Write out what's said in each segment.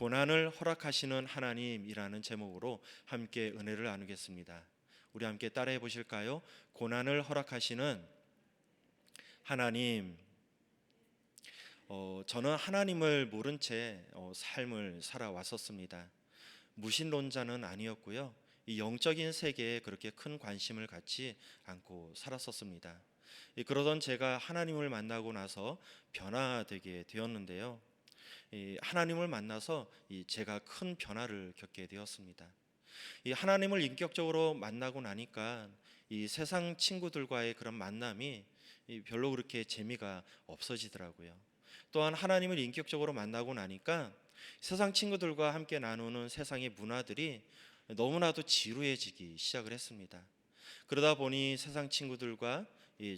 고난을 허락하시는 하나님이라는 제목으로 함께 은혜를 나누겠습니다. 우리 함께 따라해 보실까요? 고난을 허락하시는 하나님. 저는 하나님을 모른 채 삶을 살아왔었습니다. 무신론자는 아니었고요. 이 영적인 세계에 그렇게 큰 관심을 갖지 않고 살았었습니다. 그러던 제가 하나님을 만나고 나서 변화되게 되었는데요. 하나님을 만나서 제가 큰 변화를 겪게 되었습니다. 이 하나님을 인격적으로 만나고 나니까 이 세상 친구들과의 그런 만남이 별로 그렇게 재미가 없어지더라고요. 또한 하나님을 인격적으로 만나고 나니까 세상 친구들과 함께 나누는 세상의 문화들이 너무나도 지루해지기 시작을 했습니다. 그러다 보니 세상 친구들과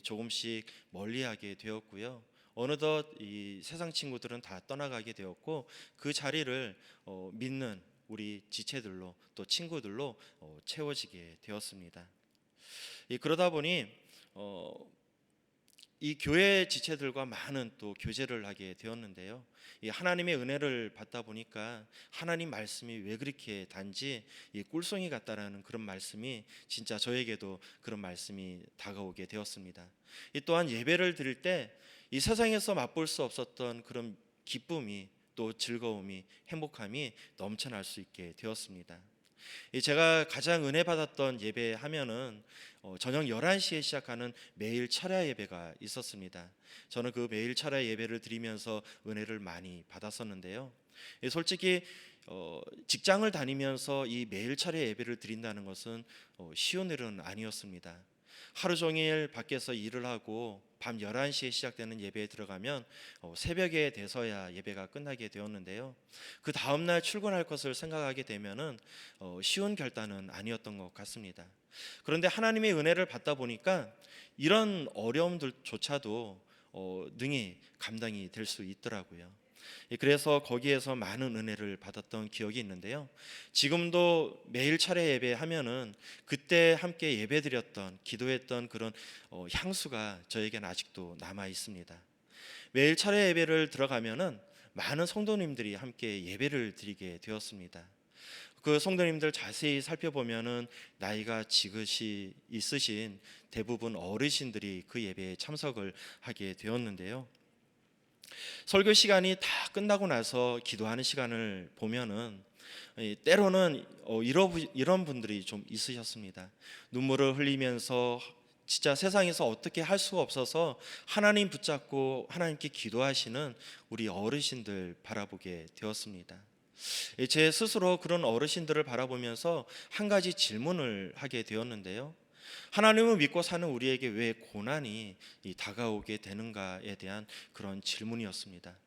조금씩 멀리하게 되었고요. 어느덧 이 세상 친구들은 다 떠나가게 되었고 그 자리를 믿는 우리 지체들로 또 친구들로 채워지게 되었습니다. 그러다 보니 이 교회 지체들과 많은 또 교제를 하게 되었는데요. 이 하나님의 은혜를 받다 보니까 하나님 말씀이 왜 그렇게 단지 이 꿀송이 같다라는 그런 말씀이 진짜 저에게도 그런 말씀이 다가오게 되었습니다. 또한 예배를 드릴 때 이 세상에서 맛볼 수 없었던 그런 기쁨이 또 즐거움이 행복함이 넘쳐날 수 있게 되었습니다. 제가 가장 은혜 받았던 예배 하면은 저녁 11시에 시작하는 매일 철야 예배가 있었습니다. 저는 그 매일 철야 예배를 드리면서 은혜를 많이 받았었는데요. 솔직히 직장을 다니면서 이 매일 철야 예배를 드린다는 것은 쉬운 일은 아니었습니다. 하루 종일 밖에서 일을 하고 밤 11시에 시작되는 예배에 들어가면 새벽에 돼서야 예배가 끝나게 되었는데요. 그 다음날 출근할 것을 생각하게 되면은 쉬운 결단은 아니었던 것 같습니다. 그런데 하나님의 은혜를 받다 보니까 이런 어려움들조차도 능히 감당이 될 수 있더라고요. 그래서 거기에서 많은 은혜를 받았던 기억이 있는데요. 지금도 매일 차례 예배하면은 그때 함께 예배드렸던 기도했던 그런 향수가 저에게는 아직도 남아 있습니다. 매일 차례 예배를 들어가면은 많은 성도님들이 함께 예배를 드리게 되었습니다. 그 성도님들 자세히 살펴보면은 나이가 지긋이 있으신 대부분 어르신들이 그 예배에 참석을 하게 되었는데요. 설교 시간이 다 끝나고 나서 기도하는 시간을 보면은 때로는 이런 분들이 좀 있으셨습니다. 눈물을 흘리면서 진짜 세상에서 어떻게 할 수가 없어서 하나님 붙잡고 하나님께 기도하시는 우리 어르신들 바라보게 되었습니다. 제 스스로 그런 어르신들을 바라보면서 한 가지 질문을 하게 되었는데요. 하나님을 믿고 사는 우리에게 왜 고난이 다가오게 되는가에 대한 그런 질문이었습니다.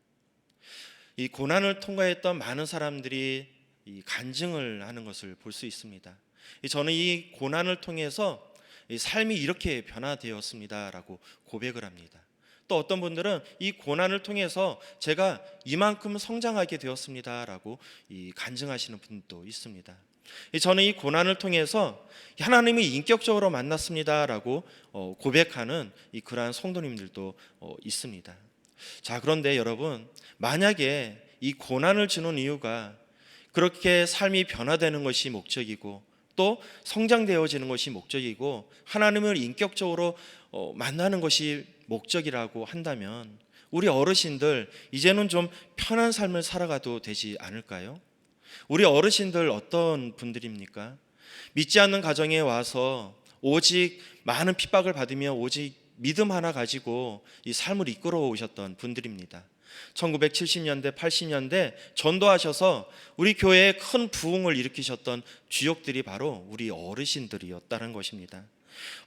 이 고난을 통과했던 많은 사람들이 이 간증을 하는 것을 볼 수 있습니다. 저는 이 고난을 통해서 이 삶이 이렇게 변화되었습니다라고 고백을 합니다. 또 어떤 분들은 이 고난을 통해서 제가 이만큼 성장하게 되었습니다라고 이 간증하시는 분도 있습니다. 저는 이 고난을 통해서 하나님을 인격적으로 만났습니다라고 고백하는 그러한 성도님들도 있습니다. 자, 그런데 여러분, 만약에 이 고난을 주는 이유가 그렇게 삶이 변화되는 것이 목적이고 또 성장되어지는 것이 목적이고 하나님을 인격적으로 만나는 것이 목적이라고 한다면 우리 어르신들 이제는 좀 편한 삶을 살아가도 되지 않을까요? 우리 어르신들 어떤 분들입니까? 믿지 않는 가정에 와서 오직 많은 핍박을 받으며 오직 믿음 하나 가지고 이 삶을 이끌어 오셨던 분들입니다. 1970년대 80년대 전도하셔서 우리 교회에 큰 부흥을 일으키셨던 주역들이 바로 우리 어르신들이었다는 것입니다.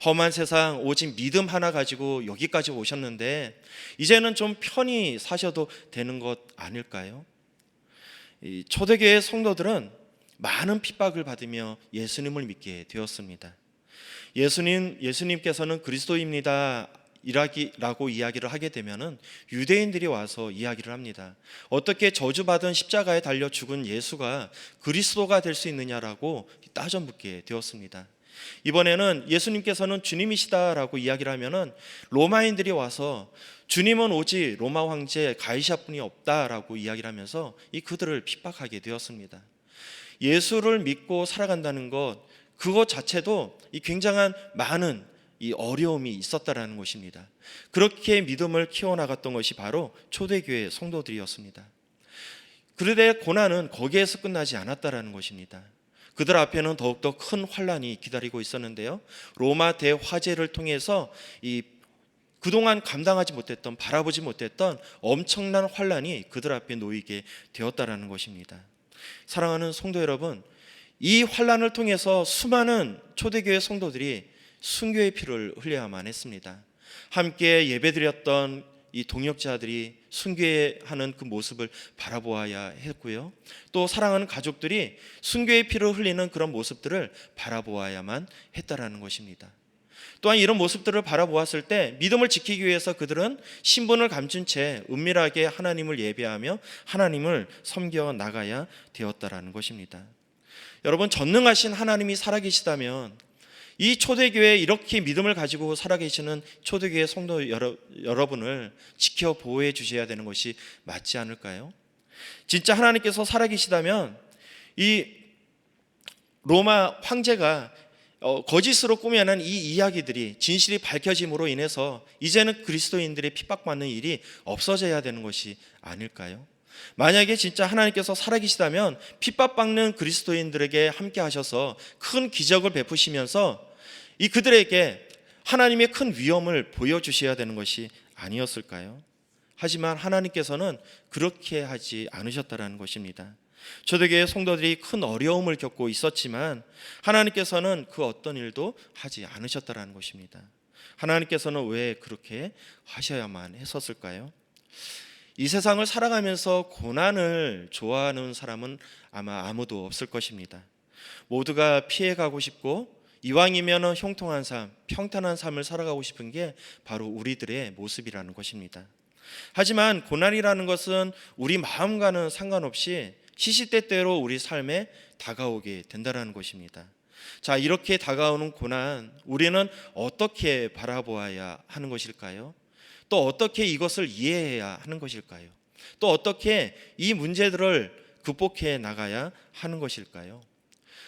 험한 세상 오직 믿음 하나 가지고 여기까지 오셨는데 이제는 좀 편히 사셔도 되는 것 아닐까요? 이 초대교회 성도들은 많은 핍박을 받으며 예수님을 믿게 되었습니다. 예수님께서는 그리스도입니다 라고 이야기를 하게 되면은 유대인들이 와서 이야기를 합니다. 어떻게 저주받은 십자가에 달려 죽은 예수가 그리스도가 될 수 있느냐라고 따져 묻게 되었습니다. 이번에는 예수님께서는 주님이시다라고 이야기를 하면은 로마인들이 와서 주님은 오직 로마 황제 가이사뿐이 없다라고 이야기를 하면서 그들을 핍박하게 되었습니다. 예수를 믿고 살아간다는 것, 그것 자체도 굉장한 많은 어려움이 있었다라는 것입니다. 그렇게 믿음을 키워나갔던 것이 바로 초대교회 성도들이었습니다. 그들의 고난은 거기에서 끝나지 않았다라는 것입니다. 그들 앞에는 더욱더 큰 환란이 기다리고 있었는데요, 로마 대화재를 통해서 그동안 감당하지 못했던, 바라보지 못했던 엄청난 환란이 그들 앞에 놓이게 되었다라는 것입니다. 사랑하는 성도 여러분, 이 환란을 통해서 수많은 초대교회 성도들이 순교의 피를 흘려야만 했습니다. 함께 예배드렸던 이 동역자들이 순교하는 그 모습을 바라보아야 했고요, 또 사랑하는 가족들이 순교의 피를 흘리는 그런 모습들을 바라보아야만 했다라는 것입니다. 또한 이런 모습들을 바라보았을 때 믿음을 지키기 위해서 그들은 신분을 감춘 채 은밀하게 하나님을 예배하며 하나님을 섬겨 나가야 되었다라는 것입니다. 여러분, 전능하신 하나님이 살아계시다면 이 초대교회에 이렇게 믿음을 가지고 살아계시는 초대교회 성도 여러분을 지켜 보호해 주셔야 되는 것이 맞지 않을까요? 진짜 하나님께서 살아계시다면 이 로마 황제가 거짓으로 꾸며낸 이 이야기들이 진실이 밝혀짐으로 인해서 이제는 그리스도인들의 핍박받는 일이 없어져야 되는 것이 아닐까요? 만약에 진짜 하나님께서 살아계시다면 핍박받는 그리스도인들에게 함께 하셔서 큰 기적을 베푸시면서 그들에게 하나님의 큰 위엄을 보여주셔야 되는 것이 아니었을까요? 하지만 하나님께서는 그렇게 하지 않으셨다는 것입니다. 초대교회 성도들이 큰 어려움을 겪고 있었지만 하나님께서는 그 어떤 일도 하지 않으셨다는 것입니다. 하나님께서는 왜 그렇게 하셔야만 했었을까요? 이 세상을 살아가면서 고난을 좋아하는 사람은 아마 아무도 없을 것입니다. 모두가 피해가고 싶고 이왕이면 형통한 삶, 평탄한 삶을 살아가고 싶은 게 바로 우리들의 모습이라는 것입니다. 하지만 고난이라는 것은 우리 마음과는 상관없이 시시때때로 우리 삶에 다가오게 된다는 것입니다. 자, 이렇게 다가오는 고난, 우리는 어떻게 바라보아야 하는 것일까요? 또 어떻게 이것을 이해해야 하는 것일까요? 또 어떻게 이 문제들을 극복해 나가야 하는 것일까요?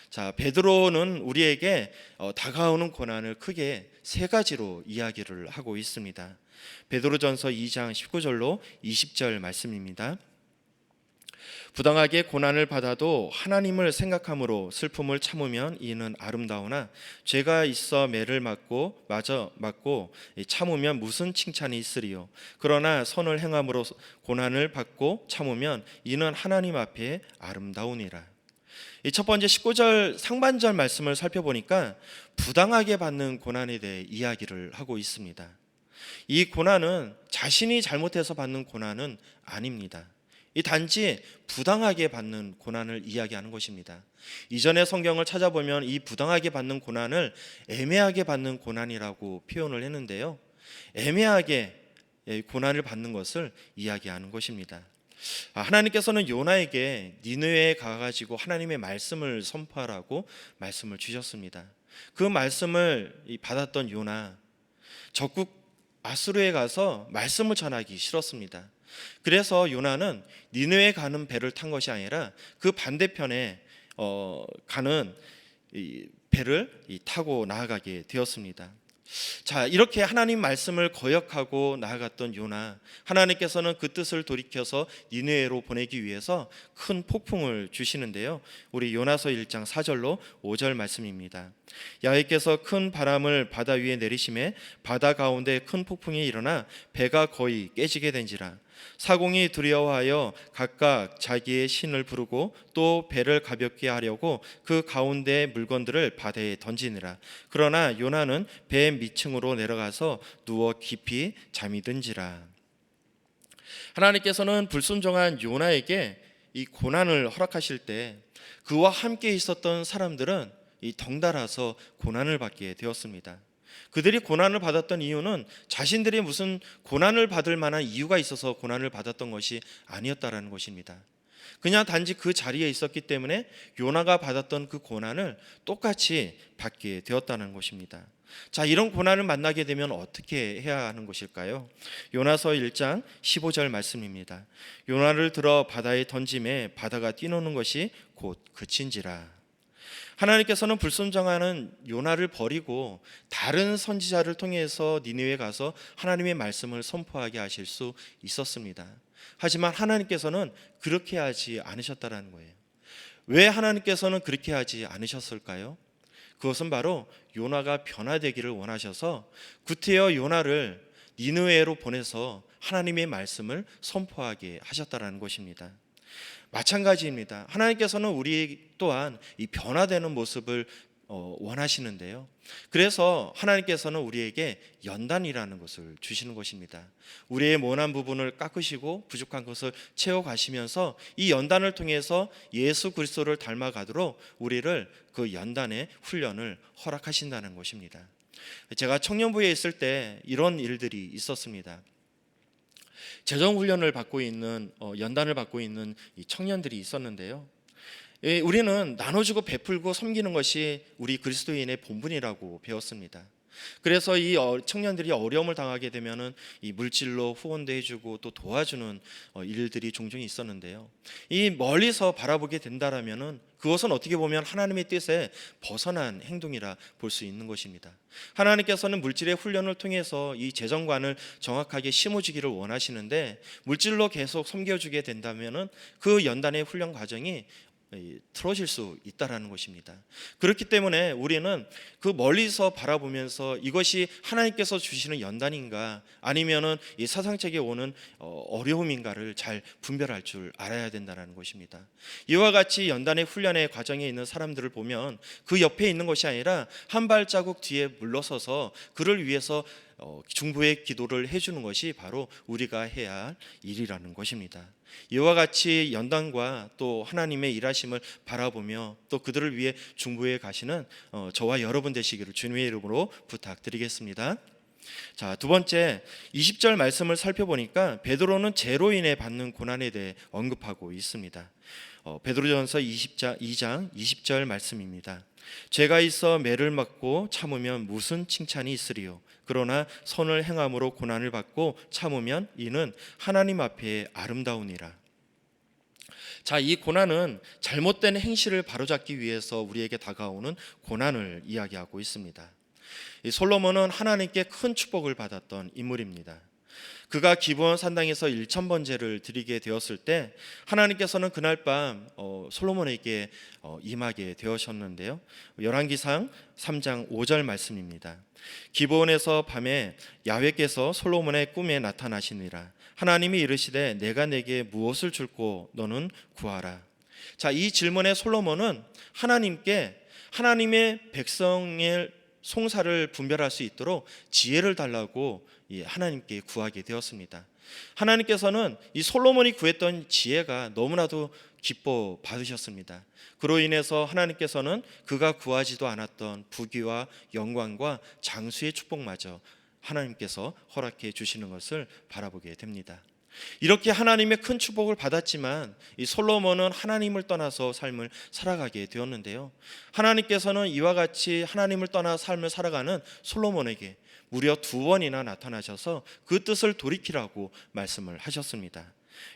자, 베드로는 우리에게 다가오는 고난을 크게 세 가지로 이야기를 하고 있습니다. 베드로전서 2장 19절로 20절 말씀입니다. 부당하게 고난을 받아도 하나님을 생각함으로 슬픔을 참으면 이는 아름다우나 죄가 있어 매를 맞고 참으면 무슨 칭찬이 있으리요. 그러나 선을 행함으로 고난을 받고 참으면 이는 하나님 앞에 아름다우니라. 이 첫 번째 19절 상반절 말씀을 살펴보니까 부당하게 받는 고난에 대해 이야기를 하고 있습니다. 이 고난은 자신이 잘못해서 받는 고난은 아닙니다. 이 단지 부당하게 받는 고난을 이야기하는 것입니다. 이전의 성경을 찾아보면 이 부당하게 받는 고난을 애매하게 받는 고난이라고 표현을 했는데요, 애매하게 고난을 받는 것을 이야기하는 것입니다. 하나님께서는 요나에게 니느웨에 가가지고 하나님의 말씀을 선포하라고 말씀을 주셨습니다. 그 말씀을 받았던 요나, 적국 아수르에 가서 말씀을 전하기 싫었습니다. 그래서 요나는 니느웨에 가는 배를 탄 것이 아니라 그 반대편에 가는 배를 타고 나아가게 되었습니다. 자, 이렇게 하나님 말씀을 거역하고 나아갔던 요나, 하나님께서는 그 뜻을 돌이켜서 니느웨로 보내기 위해서 큰 폭풍을 주시는데요, 우리 요나서 1장 4절로 5절 말씀입니다. 야훼께서 큰 바람을 바다 위에 내리심에 바다 가운데 큰 폭풍이 일어나 배가 거의 깨지게 된지라. 사공이 두려워하여 각각 자기의 신을 부르고 또 배를 가볍게 하려고 그 가운데 물건들을 바다에 던지니라. 그러나 요나는 배 밑층으로 내려가서 누워 깊이 잠이 든지라. 하나님께서는 불순종한 요나에게 이 고난을 허락하실 때 그와 함께 있었던 사람들은 덩달아서 고난을 받게 되었습니다. 그들이 고난을 받았던 이유는 자신들이 무슨 고난을 받을 만한 이유가 있어서 고난을 받았던 것이 아니었다라는 것입니다. 그냥 단지 그 자리에 있었기 때문에 요나가 받았던 그 고난을 똑같이 받게 되었다는 것입니다. 자, 이런 고난을 만나게 되면 어떻게 해야 하는 것일까요? 요나서 1장 15절 말씀입니다. 요나를 들어 바다에 던짐에 바다가 뛰노는 것이 곧 그친지라. 하나님께서는 불순종하는 요나를 버리고 다른 선지자를 통해서 니느웨에 가서 하나님의 말씀을 선포하게 하실 수 있었습니다. 하지만 하나님께서는 그렇게 하지 않으셨다라는 거예요. 왜 하나님께서는 그렇게 하지 않으셨을까요? 그것은 바로 요나가 변화되기를 원하셔서 구태여 요나를 니느웨로 보내서 하나님의 말씀을 선포하게 하셨다라는 것입니다. 마찬가지입니다. 하나님께서는 우리 또한 이 변화되는 모습을 원하시는데요. 그래서 하나님께서는 우리에게 연단이라는 것을 주시는 것입니다. 우리의 모난 부분을 깎으시고 부족한 것을 채워가시면서 이 연단을 통해서 예수 그리스도를 닮아가도록 우리를 그 연단의 훈련을 허락하신다는 것입니다. 제가 청년부에 있을 때 이런 일들이 있었습니다. 재정훈련을 받고 있는 연단을 받고 있는 이 청년들이 있었는데요. 우리는 나눠주고 베풀고 섬기는 것이 우리 그리스도인의 본분이라고 배웠습니다. 그래서 이 청년들이 어려움을 당하게 되면은 이 물질로 후원도 해주고 또 도와주는 일들이 종종 있었는데요. 이 멀리서 바라보게 된다라면은 그것은 어떻게 보면 하나님의 뜻에 벗어난 행동이라 볼 수 있는 것입니다. 하나님께서는 물질의 훈련을 통해서 이 재정관을 정확하게 심어주기를 원하시는데 물질로 계속 섬겨주게 된다면은 그 연단의 훈련 과정이 틀어질 수 있다라는 것입니다. 그렇기 때문에 우리는 그 멀리서 바라보면서 이것이 하나님께서 주시는 연단인가 아니면은 이 사상책에 오는 어려움인가를 잘 분별할 줄 알아야 된다는 것입니다. 이와 같이 연단의 훈련의 과정에 있는 사람들을 보면 그 옆에 있는 것이 아니라 한 발자국 뒤에 물러서서 그를 위해서 중보의 기도를 해주는 것이 바로 우리가 해야 할 일이라는 것입니다. 이와 같이 연단과 또 하나님의 일하심을 바라보며 또 그들을 위해 중보해 가시는 저와 여러분 되시기를 주님의 이름으로 부탁드리겠습니다. 자, 두 번째 20절 말씀을 살펴보니까 베드로는 죄로 인해 받는 고난에 대해 언급하고 있습니다. 베드로전서 2장 20절 말씀입니다. 죄가 있어 매를 맞고 참으면 무슨 칭찬이 있으리요. 그러나 선을 행함으로 고난을 받고 참으면 이는 하나님 앞에 아름다우니라. 자, 이 고난은 잘못된 행실을 바로잡기 위해서 우리에게 다가오는 고난을 이야기하고 있습니다. 이 솔로몬은 하나님께 큰 축복을 받았던 인물입니다. 그가 기브온 산당에서 1000번제를 드리게 되었을 때 하나님께서는 그날 밤 솔로몬에게 임하게 되셨는데요. 열왕기상 3장 5절 말씀입니다. 기브온에서 밤에 야훼께서 솔로몬의 꿈에 나타나시니라. 하나님이 이르시되 내가 내게 무엇을 줄고 너는 구하라. 자, 이 질문에 솔로몬은 하나님께 하나님의 백성의 송사를 분별할 수 있도록 지혜를 달라고 하나님께 구하게 되었습니다. 하나님께서는 이 솔로몬이 구했던 지혜가 너무나도 기뻐 받으셨습니다. 그로 인해서 하나님께서는 그가 구하지도 않았던 부귀와 영광과 장수의 축복마저 하나님께서 허락해 주시는 것을 바라보게 됩니다. 이렇게 하나님의 큰 축복을 받았지만 이 솔로몬은 하나님을 떠나서 삶을 살아가게 되었는데요. 하나님께서는 이와 같이 하나님을 떠나 삶을 살아가는 솔로몬에게 무려 2번이나 나타나셔서 그 뜻을 돌이키라고 말씀을 하셨습니다.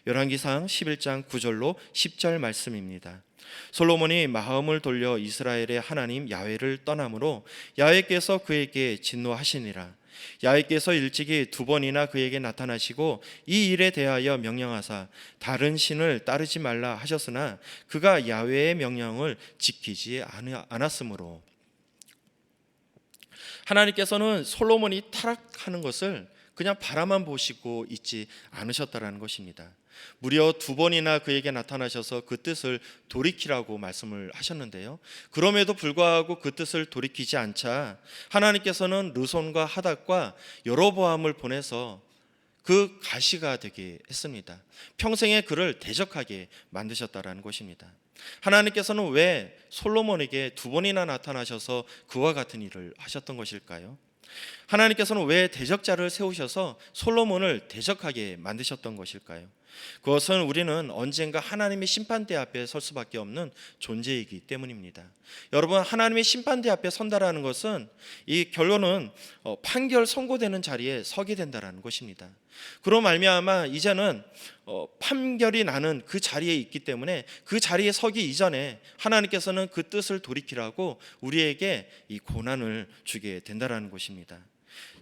열왕기상 11장 9절로 10절 말씀입니다. 솔로몬이 마음을 돌려 이스라엘의 하나님 야훼를 떠남으로 야훼께서 그에게 진노하시니라. 야훼께서 일찍이 2번이나 그에게 나타나시고 이 일에 대하여 명령하사 다른 신을 따르지 말라 하셨으나 그가 야훼의 명령을 지키지 않았으므로 하나님께서는 솔로몬이 타락하는 것을 그냥 바라만 보시고 있지 않으셨다라는 것입니다. 무려 2번이나 그에게 나타나셔서 그 뜻을 돌이키라고 말씀을 하셨는데요. 그럼에도 불구하고 그 뜻을 돌이키지 않자 하나님께서는 르손과 하닷과 여로보암을 보내서 그 가시가 되게 했습니다. 평생에 그를 대적하게 만드셨다라는 것입니다. 하나님께서는 왜 솔로몬에게 2번이나 나타나셔서 그와 같은 일을 하셨던 것일까요? 하나님께서는 왜 대적자를 세우셔서 솔로몬을 대적하게 만드셨던 것일까요? 그것은 우리는 언젠가 하나님의 심판대 앞에 설 수밖에 없는 존재이기 때문입니다. 여러분, 하나님의 심판대 앞에 선다라는 것은 이 결론은 판결 선고되는 자리에 서게 된다라는 것입니다. 그로 말미암아 이제는 판결이 나는 그 자리에 있기 때문에 그 자리에 서기 이전에 하나님께서는 그 뜻을 돌이키라고 우리에게 이 고난을 주게 된다라는 것입니다.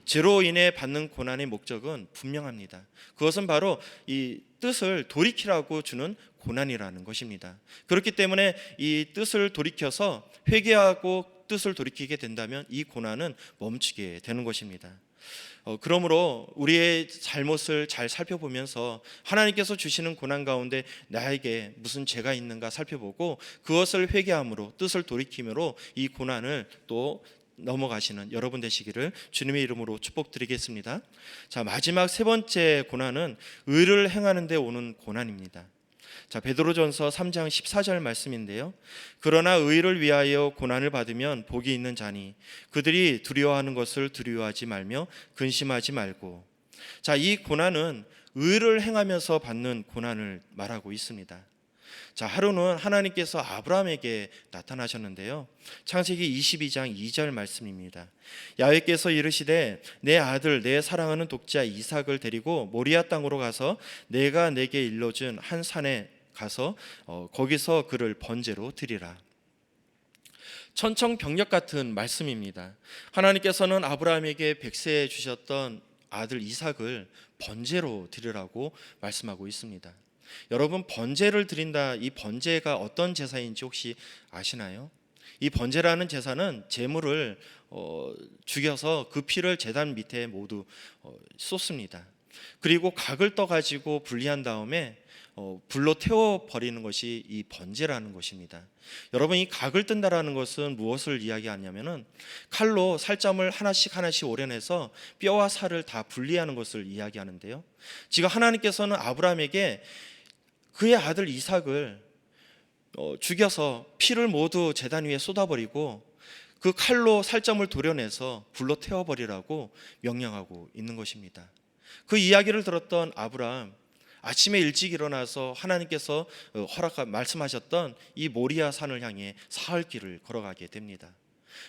죄로 인해 받는 고난의 목적은 분명합니다. 그것은 바로 이 뜻을 돌이키라고 주는 고난이라는 것입니다. 그렇기 때문에 이 뜻을 돌이켜서 회개하고 뜻을 돌이키게 된다면 이 고난은 멈추게 되는 것입니다. 그러므로 우리의 잘못을 잘 살펴보면서 하나님께서 주시는 고난 가운데 나에게 무슨 죄가 있는가 살펴보고 그것을 회개함으로 뜻을 돌이킴으로 이 고난을 또 넘어가시는 여러분 되시기를 주님의 이름으로 축복드리겠습니다. 자, 마지막 세 번째 고난은 의를 행하는 데 오는 고난입니다. 자, 베드로전서 3장 14절 말씀인데요. 그러나 의를 위하여 고난을 받으면 복이 있는 자니 그들이 두려워하는 것을 두려워하지 말며 근심하지 말고. 자, 이 고난은 의를 행하면서 받는 고난을 말하고 있습니다. 자, 하루는 하나님께서 아브라함에게 나타나셨는데요. 창세기 22장 2절 말씀입니다. 야훼께서 이르시되 내 아들 내 사랑하는 독자 이삭을 데리고 모리아 땅으로 가서 내가 내게 일러준 한 산에 가서 거기서 그를 번제로 드리라. 천청병력 같은 말씀입니다. 하나님께서는 아브라함에게 백세에 주셨던 아들 이삭을 번제로 드리라고 말씀하고 있습니다. 여러분, 번제를 드린다, 이 번제가 어떤 제사인지 혹시 아시나요? 이 번제라는 제사는 제물을 죽여서 그 피를 제단 밑에 모두 쏟습니다. 그리고 각을 떠가지고 분리한 다음에 불로 태워버리는 것이 이 번제라는 것입니다. 여러분, 이 각을 뜬다라는 것은 무엇을 이야기하냐면은 칼로 살점을 하나씩 하나씩 오려내서 뼈와 살을 다 분리하는 것을 이야기하는데요. 지금 하나님께서는 아브라함에게 그의 아들 이삭을 죽여서 피를 모두 제단 위에 쏟아버리고 그 칼로 살점을 도려내서 불로 태워버리라고 명령하고 있는 것입니다. 그 이야기를 들었던 아브라함, 아침에 일찍 일어나서 하나님께서 말씀하셨던 이 모리아 산을 향해 사흘 길을 걸어가게 됩니다.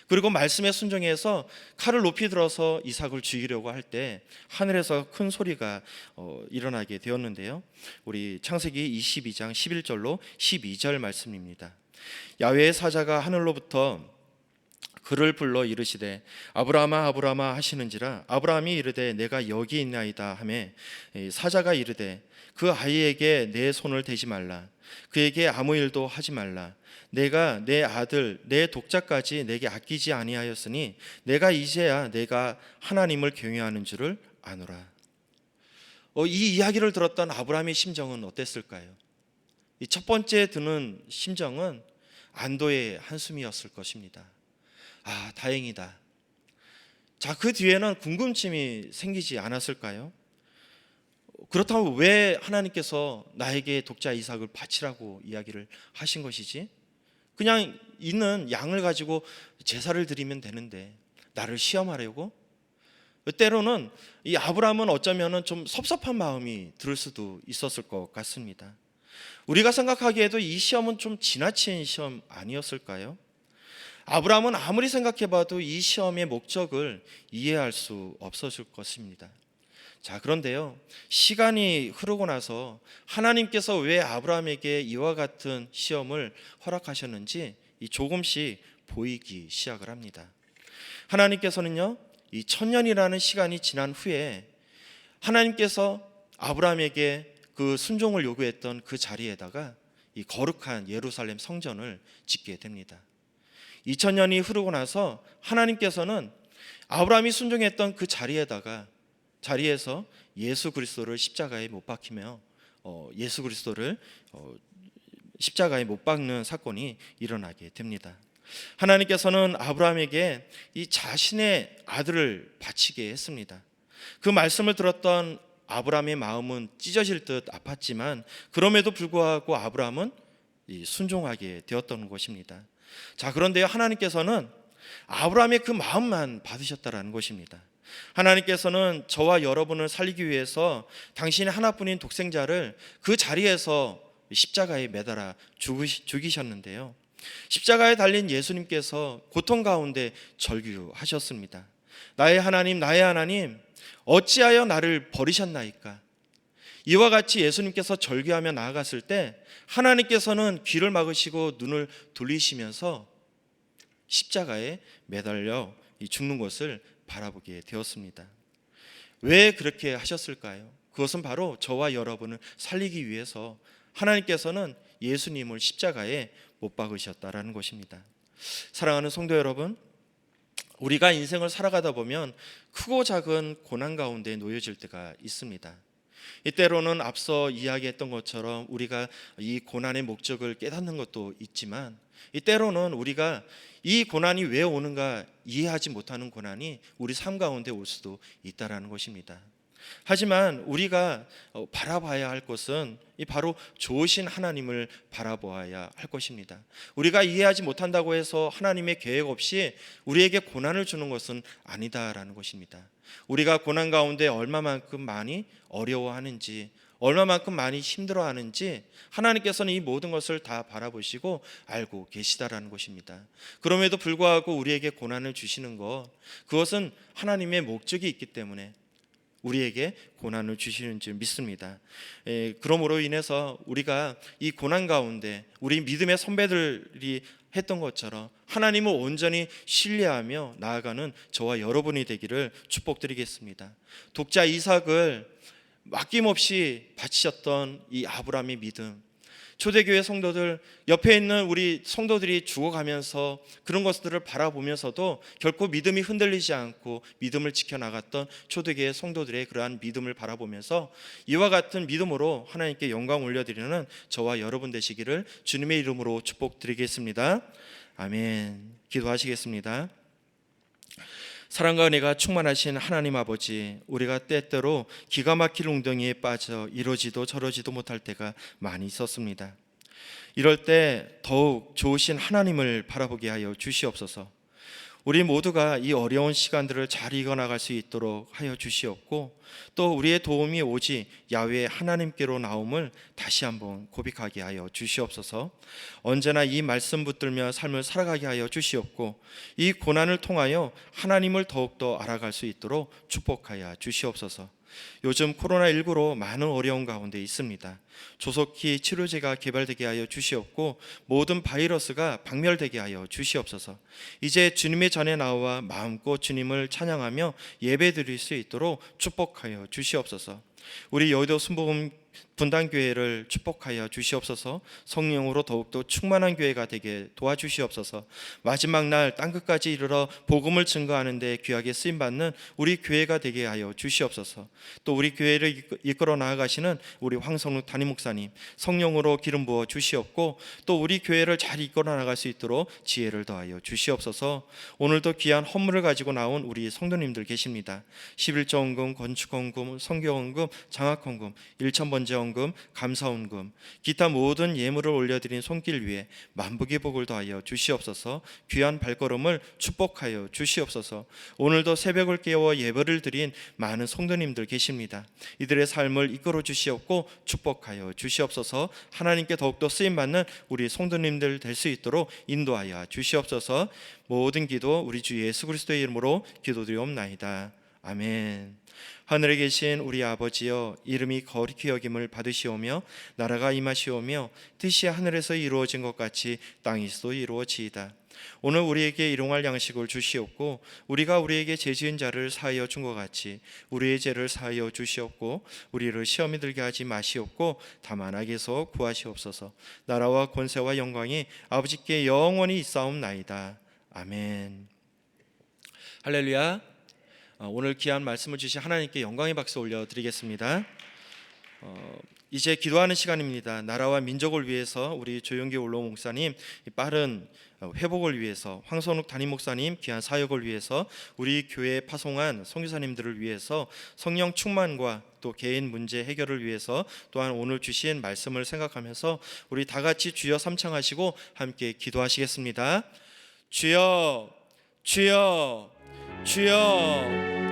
그리고 말씀에 순종해서 칼을 높이 들어서 이삭을 죽이려고 할 때 하늘에서 큰 소리가 일어나게 되었는데요. 우리 창세기 22장 11절로 12절 말씀입니다. 야훼의 사자가 하늘로부터 그를 불러 이르시되 아브라함아 아브라함아 하시는지라 아브라함이 이르되 내가 여기 있나이다 하매 사자가 이르되 그 아이에게 내 손을 대지 말라 그에게 아무 일도 하지 말라 내가 내 아들 내 독자까지 내게 아끼지 아니하였으니 내가 이제야 내가 하나님을 경외하는 줄을 아노라. 이 이야기를 들었던 아브라함의 심정은 어땠을까요? 이 첫 번째 드는 심정은 안도의 한숨이었을 것입니다. 아, 다행이다. 자, 그 뒤에는 궁금증이 생기지 않았을까요? 그렇다면 왜 하나님께서 나에게 독자 이삭을 바치라고 이야기를 하신 것이지? 그냥 있는 양을 가지고 제사를 드리면 되는데 나를 시험하려고? 때로는 이 아브라함은 어쩌면 좀 섭섭한 마음이 들 수도 있었을 것 같습니다. 우리가 생각하기에도 이 시험은 좀 지나친 시험 아니었을까요? 아브라함은 아무리 생각해봐도 이 시험의 목적을 이해할 수 없었을 것입니다. 자, 그런데요, 시간이 흐르고 나서 하나님께서 왜 아브라함에게 이와 같은 시험을 허락하셨는지 조금씩 보이기 시작을 합니다. 하나님께서는요, 이 1000년이라는 시간이 지난 후에 하나님께서 아브라함에게 그 순종을 요구했던 그 자리에다가 이 거룩한 예루살렘 성전을 짓게 됩니다. 2000년이 흐르고 나서 하나님께서는 아브라함이 순종했던 그 자리에서 예수 그리스도를 십자가에 못 박히며 예수 그리스도를 십자가에 못 박는 사건이 일어나게 됩니다. 하나님께서는 아브라함에게 이 자신의 아들을 바치게 했습니다. 그 말씀을 들었던 아브라함의 마음은 찢어질 듯 아팠지만 그럼에도 불구하고 아브라함은 순종하게 되었던 것입니다. 자, 그런데요, 하나님께서는 아브라함의 그 마음만 받으셨다라는 것입니다. 하나님께서는 저와 여러분을 살리기 위해서 당신의 하나뿐인 독생자를 그 자리에서 십자가에 매달아 죽이셨는데요. 십자가에 달린 예수님께서 고통 가운데 절규하셨습니다. 나의 하나님, 어찌하여 나를 버리셨나이까? 이와 같이 예수님께서 절규하며 나아갔을 때 하나님께서는 귀를 막으시고 눈을 돌리시면서 십자가에 매달려 죽는 것을 바라보게 되었습니다. 왜 그렇게 하셨을까요? 그것은 바로 저와 여러분을 살리기 위해서 하나님께서는 예수님을 십자가에 못 박으셨다라는 것입니다. 사랑하는 성도 여러분, 우리가 인생을 살아가다 보면 크고 작은 고난 가운데 놓여질 때가 있습니다. 이때로는 앞서 이야기했던 것처럼 우리가 이 고난의 목적을 깨닫는 것도 있지만, 이때로는 우리가 이 고난이 왜 오는가 이해하지 못하는 고난이 우리 삶 가운데 올 수도 있다라는 것입니다. 하지만 우리가 바라봐야 할 것은 바로 좋으신 하나님을 바라보아야 할 것입니다. 우리가 이해하지 못한다고 해서 하나님의 계획 없이 우리에게 고난을 주는 것은 아니다라는 것입니다. 우리가 고난 가운데 얼마만큼 많이 어려워하는지, 얼마만큼 많이 힘들어하는지 하나님께서는 이 모든 것을 다 바라보시고 알고 계시다라는 것입니다. 그럼에도 불구하고 우리에게 고난을 주시는 것, 그것은 하나님의 목적이 있기 때문에 우리에게 고난을 주시는 줄 믿습니다. 그러므로 인해서 우리가 이 고난 가운데 우리 믿음의 선배들이 했던 것처럼 하나님을 온전히 신뢰하며 나아가는 저와 여러분이 되기를 축복드리겠습니다. 독자 이삭을 맡김없이 바치셨던 이 아브라함의 믿음, 초대교회 성도들, 옆에 있는 우리 성도들이 죽어가면서 그런 것들을 바라보면서도 결코 믿음이 흔들리지 않고 믿음을 지켜나갔던 초대교회 성도들의 그러한 믿음을 바라보면서 이와 같은 믿음으로 하나님께 영광 올려드리는 저와 여러분 되시기를 주님의 이름으로 축복드리겠습니다. 아멘. 기도하시겠습니다. 사랑과 은혜가 충만하신 하나님 아버지, 우리가 때때로 기가 막힐 웅덩이에 빠져 이러지도 저러지도 못할 때가 많이 있었습니다. 이럴 때 더욱 좋으신 하나님을 바라보게 하여 주시옵소서. 우리 모두가 이 어려운 시간들을 잘 이겨나갈 수 있도록 하여 주시옵고, 또 우리의 도움이 오직 야훼 하나님께로 나옴을 다시 한번 고백하게 하여 주시옵소서. 언제나 이 말씀 붙들며 삶을 살아가게 하여 주시옵고, 이 고난을 통하여 하나님을 더욱더 알아갈 수 있도록 축복하여 주시옵소서. 요즘 코로나19로 많은 어려운 가운데 있습니다. 조속히 치료제가 개발되게 하여 주시옵고, 모든 바이러스가 박멸되게 하여 주시옵소서. 이제 주님의 전에 나와 마음껏 주님을 찬양하며 예배드릴 수 있도록 축복하여 주시옵소서. 우리 여의도 순복음 분당교회를 축복하여 주시옵소서. 성령으로 더욱더 충만한 교회가 되게 도와주시옵소서. 마지막 날 땅끝까지 이르러 복음을 증거하는 데 귀하게 쓰임받는 우리 교회가 되게 하여 주시옵소서. 또 우리 교회를 이끌어 나아가시는 우리 황성욱 담임 목사님, 성령으로 기름 부어 주시옵고, 또 우리 교회를 잘 이끌어 나갈 수 있도록 지혜를 더하여 주시옵소서. 오늘도 귀한 헌물을 가지고 나온 우리 성도님들 계십니다. 11조 헌금, 건축 헌금, 선교 헌금, 장학 헌금, 1,000번째 헌금, 감사 헌금, 기타 모든 예물을 올려드린 손길 위에 만복의 복을 더하여 주시옵소서. 귀한 발걸음을 축복하여 주시옵소서. 오늘도 새벽을 깨워 예배를 드린 많은 성도님들 계십니다. 이들의 삶을 이끌어 주시옵고 축복하여 주시옵소서. 하나님께 더욱더 쓰임받는 우리 성도님들 될 수 있도록 인도하여 주시옵소서. 모든 기도 우리 주 예수 그리스도의 이름으로 기도드리옵나이다. 아멘. 하늘에 계신 우리 아버지여, 이름이 거룩히 여김을 받으시오며 나라가 임하시오며 뜻이 하늘에서 이루어진 것 같이 땅에서도 이루어지이다. 오늘 우리에게 일용할 양식을 주시옵고, 우리가 우리에게 죄 지은 자를 사하여 준 것 같이 우리의 죄를 사하여 주시옵고, 우리를 시험에 들게 하지 마시옵고 다만 악에서 구하시옵소서. 나라와 권세와 영광이 아버지께 영원히 있사옵나이다. 아멘. 할렐루야. 오늘 귀한 말씀을 주신 하나님께 영광의 박수 올려드리겠습니다. 이제 기도하는 시간입니다. 나라와 민족을 위해서 우리 조용기 올로 목사님 빠른 회복을 위해서, 황선욱 담임 목사님 귀한 사역을 위해서, 우리 교회에 파송한 선교사님들을 위해서 성령 충만과 또 개인 문제 해결을 위해서, 또한 오늘 주신 말씀을 생각하면서 우리 다 같이 주여 삼창하시고 함께 기도하시겠습니다. 주여, 주여, 주여.